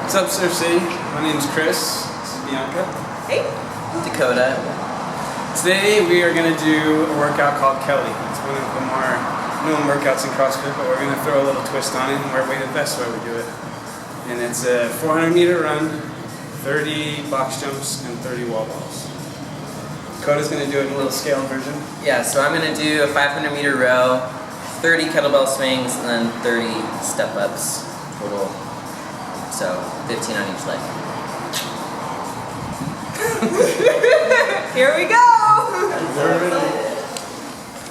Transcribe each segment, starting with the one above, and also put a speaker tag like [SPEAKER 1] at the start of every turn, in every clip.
[SPEAKER 1] What's up, Surf City? My name's Chris. This is Bianca.
[SPEAKER 2] Hey.
[SPEAKER 3] Dakota.
[SPEAKER 1] Today we are going to do a workout called Kelly. It's one of the more known workouts in CrossFit, but we're going to throw a little twist on it and wear weighted vests while we do it. And it's a 400-meter run, 30 box jumps, and 30 wall balls. Dakota's going to do it in a little scale version.
[SPEAKER 3] Yeah, so I'm going to do a 500-meter row, 30 kettlebell swings, and then 30 step-ups total. So 15 on each leg.
[SPEAKER 2] Here we go!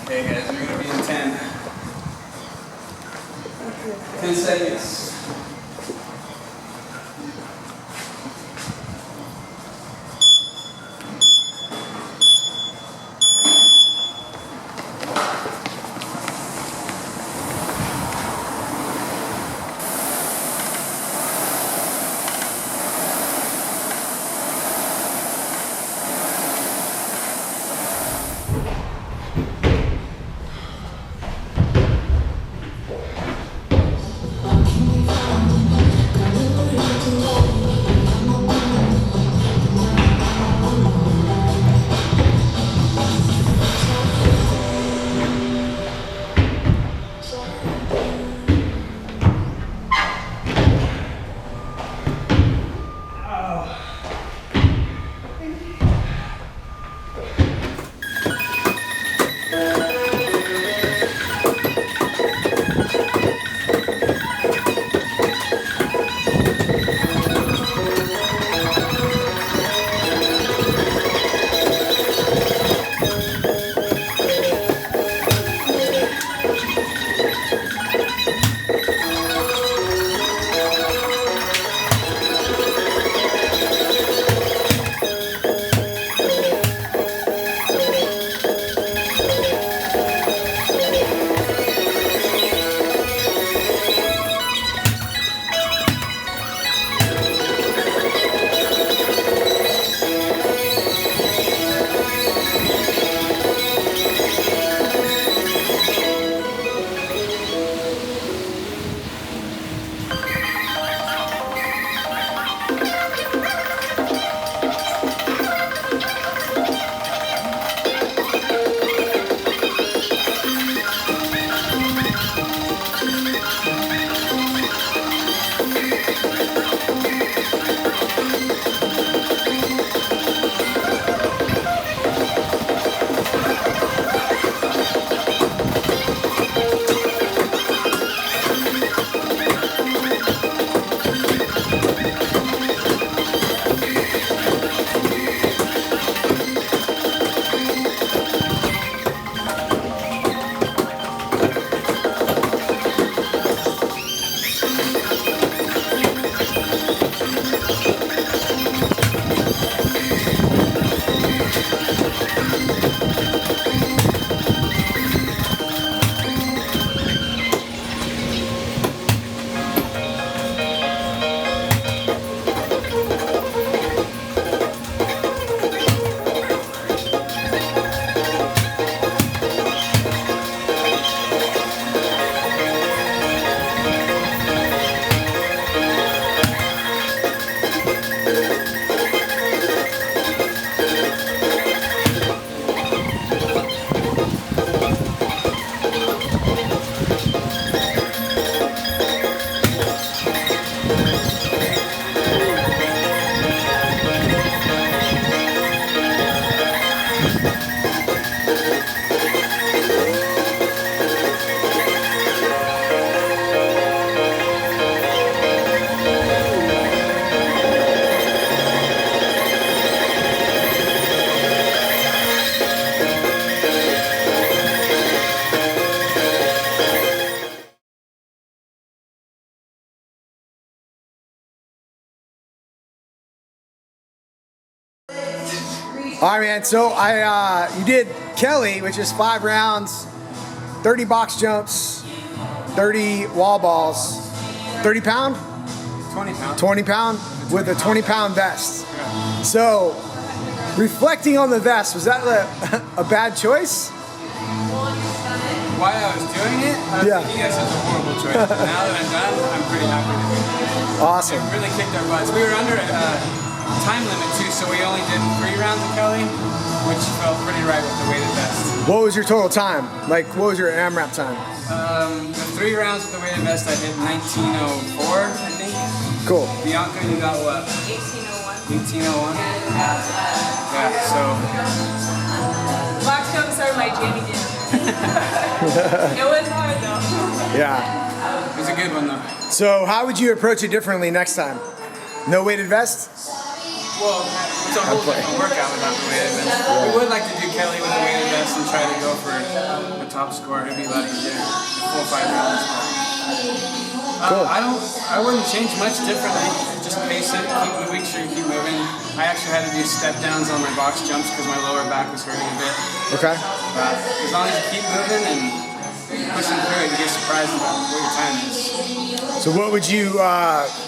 [SPEAKER 1] Okay guys, we're going to be in 10. 10 seconds.
[SPEAKER 4] All right, man. So you did Kelly, which is 5 rounds, 30 box jumps, 30 wall balls, 30 pound?
[SPEAKER 1] 20 pound.
[SPEAKER 4] 20 pound with a 20 pound vest. So, reflecting on the vest, was that a bad choice?
[SPEAKER 1] While I was doing it, I was thinking that's such a horrible choice. But now that I'm done, I'm pretty happy with it.
[SPEAKER 4] Awesome.
[SPEAKER 1] It really kicked our butts. We were under a time limit too, so we only did 3 rounds of Kelly, which felt pretty right with the weighted vest.
[SPEAKER 4] What was your total time? Like, what was your AMRAP time?
[SPEAKER 1] The 3 rounds with the weighted vest, I hit 19:04, I think.
[SPEAKER 4] Cool.
[SPEAKER 1] Bianca, you got what? 18:01. Yeah, so.
[SPEAKER 2] Box jumps are my jammy jam. It was hard though.
[SPEAKER 4] Yeah.
[SPEAKER 1] It was a good one though.
[SPEAKER 4] So how would you approach it differently next time? No weighted vest?
[SPEAKER 1] Well, it's a whole different workout without the weighted vest. We would like to do Kelly with the weighted vest and try to go for a top score. It'd be a lot easier. 4 or 5 rounds.
[SPEAKER 4] Cool.
[SPEAKER 1] I wouldn't change much differently. Just pace it, make sure you keep moving. I actually had to do step downs on my box jumps because my lower back was hurting a bit.
[SPEAKER 4] Okay.
[SPEAKER 1] But as long as you keep moving and pushing through it, you get surprised about what your time is.
[SPEAKER 4] So what would you,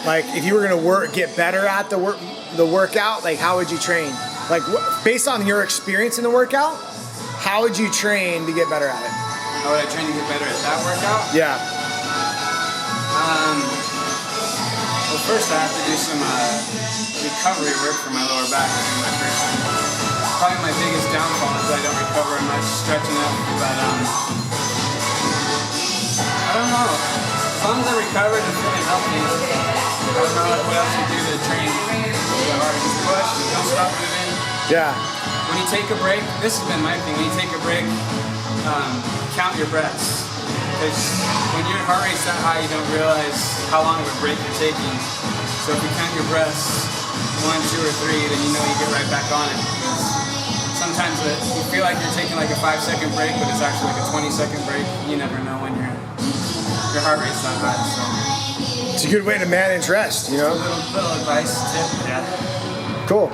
[SPEAKER 4] like, if you were gonna get better at the workout, like how would you train? Like based on your experience in the workout, how would you train to get better at it?
[SPEAKER 1] How would I train to get better at that workout?
[SPEAKER 4] Yeah.
[SPEAKER 1] Well, first I have to do some recovery work for my lower back. Probably my biggest downfall is I don't recover much stretching up, but I don't know. As long as I recovered and feeling healthy, I don't know what else you do to train. Just push, don't stop moving.
[SPEAKER 4] Yeah.
[SPEAKER 1] When you take a break, this has been my thing, when you take a break, count your breaths. Because when your heart rate's that high, you don't realize how long of a break you're taking. So if you count your breaths, 1, 2, or 3, then you know you get right back on it. Because sometimes you feel like you're taking like a 5-second break, but it's actually like a 20-second break. You never know when your heart rate's that high. So
[SPEAKER 4] It's a good way to manage rest, you know?
[SPEAKER 1] little advice, tip, yeah.
[SPEAKER 4] Cool.